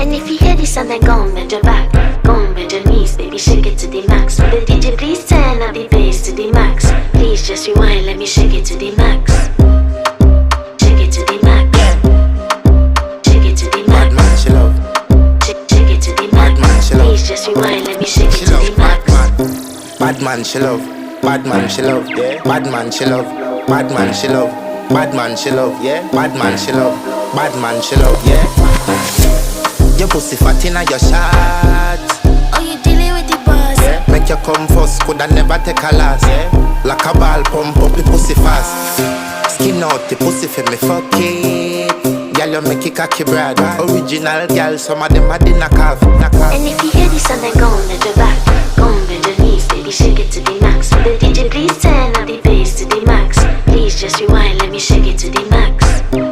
And if you hear this and then go on bend your back, go on bend your knees, baby, shake it to the max. Will the DJ please turn up the bass to the max? Please just rewind, let me shake it to the max. Shake it to the max. Shake it to the max. Bad man, she love. Shake it to the max. Bad man, she love. Please just rewind, let me shake it She to love the max. bad man, she love. Bad man, she love. Yeah. Bad man, she love. Bad man, she love. Bad man, she love. Yeah. Bad man, she love. Bad man, she love. Yeah. Your pussy fat inna your shot. Oh, you dealing with the boss? Yeah. Make you come first, coulda never take a last. Yeah. Like a ball, pump up the pussy fast. Skin out the pussy for me fuck it. Girl, you make it cocky brad. Original girl, some of them a the knock off. And if you hear this and then go on bend your back, go on bend your knees, baby, shake it to the max. Will the DJ please turn up the bass to the max? Please just rewind, let me shake it to the max.